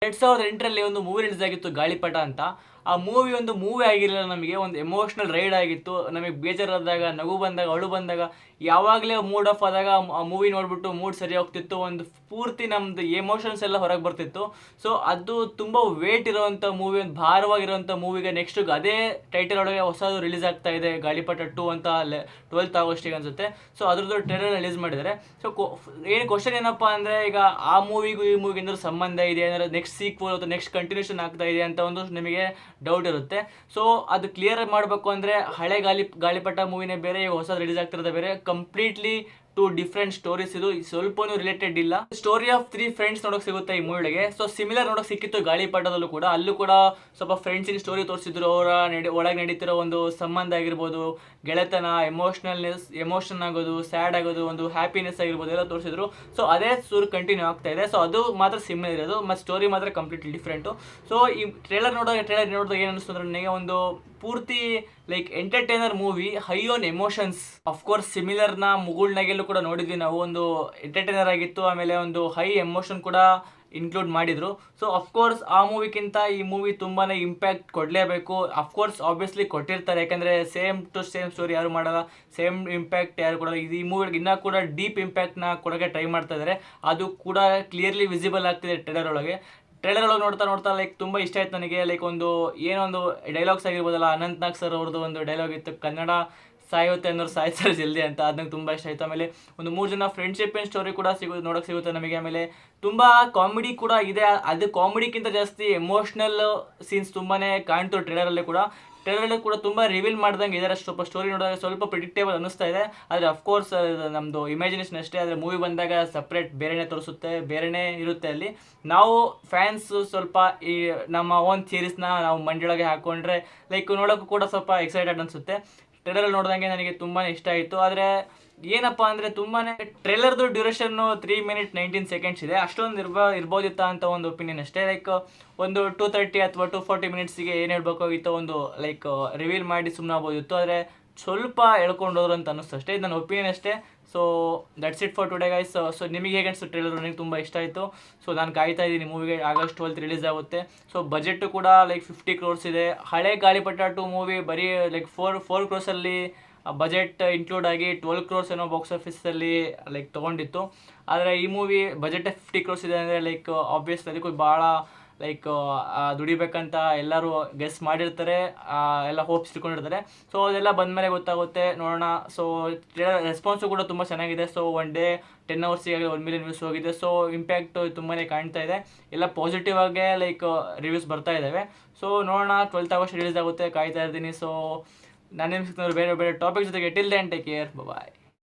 2008ರಲ್ಲಿ ಒಂದು movie release ಆಗಿತ್ತು ಗಾಳಿಪಟ ಅಂತ. ಆ ಮೂವಿ ಒಂದು ಮೂವಿ ಆಗಿರಲಿಲ್ಲ, ನಮಗೆ ಒಂದು ಎಮೋಷ್ನಲ್ ರೈಡ್ ಆಗಿತ್ತು. ನಮಗೆ ಬೇಜಾರಾದಾಗ, ನಗು ಬಂದಾಗ, ಅಳು ಬಂದಾಗ, ಯಾವಾಗಲೇ ಮೂಡ್ ಆಫ್ ಆದಾಗ ಆ ಮೂವಿ ನೋಡ್ಬಿಟ್ಟು ಮೂಡ್ ಸರಿ ಹೋಗ್ತಿತ್ತು. ಒಂದು ಪೂರ್ತಿ ನಮ್ದು ಎಮೋಷನ್ಸ್ ಎಲ್ಲ ಹೊರಗೆ ಬರ್ತಿತ್ತು. ಸೊ ಅದು ತುಂಬ ವೇಟ್ ಇರೋವಂಥ ಮೂವಿ, ಒಂದು ಭಾರವಾಗಿರೋಂಥ ಮೂವಿಗೆ ನೆಕ್ಸ್ಟ್ ಅದೇ ಟೈಟಲ್ ಒಳಗೆ ಹೊಸದು ರಿಲೀಸ್ ಆಗ್ತಾ ಇದೆ, ಗಾಳಿಪಟ 2 ಅಂತ 12th ಆಗಸ್ಟಿಗೆ ಅನ್ಸುತ್ತೆ. ಸೊ ಅದ್ರದ್ದು ಟ್ರೇಲರ್ ರಿಲೀಸ್ ಮಾಡಿದ್ದಾರೆ. ಸೊ ಏನು ಕ್ವಶನ್ ಏನಪ್ಪ ಅಂದರೆ, ಈಗ ಆ ಮೂವಿಗೂ ಈ ಮೂವಿಗೆ ಏನಾದ್ರು ಸಂಬಂಧ ಇದೆ, ಏನಾದ್ರು ನೆಕ್ಸ್ಟ್ ಸೀಕ್ವಲ್ ಅಥವಾ ನೆಕ್ಸ್ಟ್ ಕಂಟಿನ್ಯೂಷನ್ ಆಗ್ತಾ ಇದೆ ಅಂತ ಒಂದು ನಿಮಗೆ ಡೌಟ್ ಇರುತ್ತೆ. ಸೊ ಅದು ಕ್ಲಿಯರ್ ಮಾಡಬೇಕು ಅಂದರೆ ಹಳೆ ಗಾಳಿಪಟ ಮೂವಿನೇ ಬೇರೆ, ಈಗ ಹೊಸ ರಿಲೀಸ್ ಆಗ್ತಿರೋದೇ ಬೇರೆ. Completely two different stories. ಇದು ಸ್ವಲ್ಪನೂ ರಿಲೇಟೆಡ್ ಇಲ್ಲ. ಸ್ಟೋರಿ ಆಫ್ 3 ಫ್ರೆಂಡ್ಸ್ ನೋಡೋಕೆ ಸಿಗುತ್ತೆ ಈ ಮೂವಿಗೆ. ಸೊ ಸಿಮಿಲರ್ ನೋಡೋಕೆ ಸಿಕ್ಕಿತ್ತು ಗಾಳಿಪಟದಲ್ಲೂ ಕೂಡ. ಅಲ್ಲೂ ಕೂಡ ಸ್ವಲ್ಪ ಫ್ರೆಂಡ್ಸಿನ ಸ್ಟೋರಿ ತೋರಿಸಿದ್ರು. ಅವರ ಒಳಗೆ ನಡೀತಿರೋ ಒಂದು ಸಂಬಂಧ ಆಗಿರ್ಬೋದು, ಗೆಳೆತನ, ಎಮೋಷನ್ ಆಗೋದು, ಸ್ಯಾಡ್ ಆಗೋದು, ಒಂದು ಹ್ಯಾಪಿನೆಸ್ ಆಗಿರ್ಬೋದು, ಎಲ್ಲ ತೋರಿಸಿದ್ರು. ಸೊ ಅದೇ ಕಂಟಿನ್ಯೂ ಆಗ್ತಾ ಇದೆ. ಸೊ ಅದು ಮಾತ್ರ ಸಿಮಿಲರ್ ಇರೋದು, ಮತ್ತು ಸ್ಟೋರಿ ಮಾತ್ರ ಕಂಪ್ಲೀಟ್ಲಿ ಡಿಫ್ರೆಂಟು. ಸೊ ಈ ಟ್ರೇಲರ್ ನೋಡಿದಾಗ ಏನು ಅನಿಸ್ತು ಅಂದರೆ, ನನಗೆ ಒಂದು ಪೂರ್ತಿ like entertainer movie, high on emotions. Of course ಸಿಮಿಲರ್ನ ಮುಗುಳ್ನಾಗೆಲ್ಲೂ ಕೂಡ ನೋಡಿದ್ವಿ ನಾವು, ಒಂದು ಎಂಟರ್ಟೈನರ್ ಆಗಿತ್ತು, ಆಮೇಲೆ ಒಂದು ಹೈ ಎಮೋಷನ್ ಕೂಡ ಇನ್ಕ್ಲೂಡ್ ಮಾಡಿದ್ರು. ಸೊ ಅಫ್ಕೋರ್ಸ್ ಆ ಮೂವಿಗಿಂತ ಈ ಮೂವಿ ತುಂಬಾ ಇಂಪ್ಯಾಕ್ಟ್ ಕೊಡಲೇಬೇಕು. ಅಫ್ಕೋರ್ಸ್ ಆಬ್ವಿಯಸ್ಲಿ ಕೊಟ್ಟಿರ್ತಾರೆ, ಯಾಕಂದರೆ ಸೇಮ್ ಟು ಸೇಮ್ ಸ್ಟೋರಿ ಯಾರು ಮಾಡಲ್ಲ, ಸೇಮ್ ಇಂಪ್ಯಾಕ್ಟ್ ಯಾರು ಕೊಡಲ್ಲ. ಈ ಮೂವಿಗೆ ಇನ್ನೂ ಕೂಡ ಡೀಪ್ ಇಂಪ್ಯಾಕ್ಟ್ನ ಕೊಡೋಕ್ಕೆ ಟ್ರೈ ಮಾಡ್ತಾ ಇದ್ದಾರೆ. ಅದು ಕೂಡ ಕ್ಲಿಯರ್ಲಿ ವಿಸಿಬಲ್ ಆಗ್ತಿದೆ ಟ್ರೇಲರ್ ಒಳಗೆ ನೋಡ್ತಾ ಲೈಕ್ ತುಂಬ ಇಷ್ಟ ಆಯ್ತು ನನಗೆ. ಲೈಕ್ ಒಂದು ಏನೊಂದು ಡೈಲಾಗ್ಸ್ ಆಗಿರ್ಬೋದಲ್ಲ, ಅನಂತ್ ನಾಗ್ ಸರ್ ಅವ್ರದ್ದು ಒಂದು ಡೈಲಾಗ್ ಇತ್ತು, ಕನ್ನಡ ಸಾಯುತ್ತೆ ಅನ್ನೋರು ಸಾಯ್ತಾರೆ ಜಲ್ದಿ ಅಂತ. ಅದು ನಂಗೆ ತುಂಬ ಇಷ್ಟ ಆಯಿತು. ಆಮೇಲೆ ಒಂದು 3 ಜನ ಫ್ರೆಂಡ್ಶಿಪ್ ಆ್ಯಂಡ್ ಸ್ಟೋರಿ ಕೂಡ ನೋಡೋಕೆ ಸಿಗುತ್ತೆ ನಮಗೆ. ಆಮೇಲೆ ತುಂಬ ಕಾಮಿಡಿ ಕೂಡ ಇದೆ. ಅದು ಕಾಮಿಡಿಗಿಂತ ಜಾಸ್ತಿ ಎಮೋಷ್ನಲ್ ಸೀನ್ಸ್ ತುಂಬಾ ಕಾಣ್ತು ಟ್ರೇಲರಲ್ಲಿ ಕೂಡ ತುಂಬ ರಿವೀಲ್ ಮಾಡ್ದಂಗೆ ಇದ್ದಾರೆ. ಸ್ವಲ್ಪ ಸ್ಟೋರಿ ನೋಡಿದಾಗ ಸ್ವಲ್ಪ ಪ್ರಿಡಿಕ್ಟೇಬಲ್ ಅನ್ನಿಸ್ತಾ ಇದೆ. ಆದರೆ ಅಫ್ಕೋರ್ಸ್ ನಮ್ಮದು ಇಮ್ಯಾಜಿನೇಷನ್ ಅಷ್ಟೇ. ಆದರೆ ಮೂವಿ ಬಂದಾಗ ಸಪ್ರೇಟ್ ಬೇರೆನೇ ತೋರಿಸುತ್ತೆ, ಬೇರೆನೇ ಇರುತ್ತೆ. ಅಲ್ಲಿ ನಾವು ಫ್ಯಾನ್ಸ್ ಸ್ವಲ್ಪ ಈ ನಮ್ಮ ಓನ್ ಥಿಯರೀಸ್ನ ನಾವು ಮಂಡಿಯೊಳಗೆ ಹಾಕ್ಕೊಂಡ್ರೆ ಲೈಕ್ ನೋಡೋಕ್ಕೂ ಕೂಡ ಸ್ವಲ್ಪ ಎಕ್ಸೈಟೆಡ್ ಅನಿಸುತ್ತೆ. ಟ್ರೇಲರಲ್ಲಿ ನೋಡಿದಂಗೆ ನನಗೆ ತುಂಬಾ ಇಷ್ಟ ಆಯಿತು. ಆದರೆ ಏನಪ್ಪ ಅಂದರೆ ತುಂಬಾ ಟ್ರೇಲರ್ದು ಡ್ಯೂರೇಷನ್ನು 3 minutes 19 seconds ಇದೆ. ಅಷ್ಟೊಂದು ಇರ್ಬೋದಿತ್ತ ಅಂತ ಒಂದು ಒಪಿನಿಯನ್ ಅಷ್ಟೇ. ಲೈಕ್ ಒಂದು 2:30 ಅಥವಾ 2:40 minutesಗೆ ಏನು ಹೇಳ್ಬೇಕಾಗಿತ್ತು, ಒಂದು ಲೈಕ್ ರಿವೀಲ್ ಮಾಡಿ ಸುಮ್ಮನೆ ಆಗ್ಬೋದಿತ್ತು. ಆದರೆ ಸ್ವಲ್ಪ ಎಳ್ಕೊಂಡೋದ್ರು ಅಂತ ಅನ್ನಿಸ್ತು ಅಷ್ಟೇ. ಇದು ನನ್ನ ಒಪಿನಿಯನ್ ಅಷ್ಟೇ. So that's it for today guys. So ನಿಮಗೆ ಹೇಗೆ ಅನಿಸ್ತು ಟ್ರೇಲರ್? ನನಗೆ ತುಂಬ ಇಷ್ಟ ಆಯಿತು. ಸೊ ನಾನು ಕಾಯ್ತಾ ಇದ್ದೀನಿ, ಮೂವಿಗೆ August 12th ರಿಲೀಸ್ ಆಗುತ್ತೆ. ಸೊ ಬಜೆಟ್ಟು ಕೂಡ ಲೈಕ್ 50 crores ಇದೆ. ಹಳೆ ಗಾಳಿಪಟ 2 ಮೂವಿ ಬರೀ ಲೈಕ್ 4 crores ಬಜೆಟ್ ಇನ್ಕ್ಲೂಡ್ ಆಗಿ 12 crores ಏನೋ ಬಾಕ್ಸ್ ಆಫೀಸಲ್ಲಿ ಲೈಕ್ ತೊಗೊಂಡಿತ್ತು. ಆದರೆ ಈ ಮೂವಿ ಬಜೆಟೇ 50 crores ಇದೆ ಅಂದರೆ ಲೈಕ್ ಆಬ್ವಿಯಸ್ ಅದಕ್ಕೂ ಭಾಳ ಲೈಕ್ ದುಡಿಬೇಕಂತ ಎಲ್ಲರೂ ಗೆಸ್ ಮಾಡಿರ್ತಾರೆ, ಎಲ್ಲ ಹೋಪ್ಸ್ ಇಟ್ಕೊಂಡಿರ್ತಾರೆ. ಸೊ ಅದೆಲ್ಲ ಬಂದಮೇಲೆ ಗೊತ್ತಾಗುತ್ತೆ, ನೋಡೋಣ. ಸೊ ರೆಸ್ಪಾನ್ಸು ಕೂಡ ತುಂಬ ಚೆನ್ನಾಗಿದೆ. So 1 day 10 hours 1 million views ಹೋಗಿದೆ. ಸೊ ಇಂಪ್ಯಾಕ್ಟು ತುಂಬಾ ಕಾಣ್ತಾ ಇದೆ. ಎಲ್ಲ ಪಾಸಿಟಿವ್ ಆಗೇ ಲೈಕ್ ರಿವ್ಯೂಸ್ ಬರ್ತಾ ಇದ್ದಾವೆ. ಸೊ ನೋಡೋಣ, 12th August ರಿಲೀಸ್ ಆಗುತ್ತೆ, ಕಾಯ್ತಾ ಇರ್ತೀನಿ. ಸೊ ನಾನು ನಿಮ್ಗೆ ಬೇರೆ ಟಾಪಿಕ್ ಜೊತೆಗೆ ಟಿಲ್ ದೆನ್ ಟೇಕ್ ಕೇರ್, ಬಾಯ್.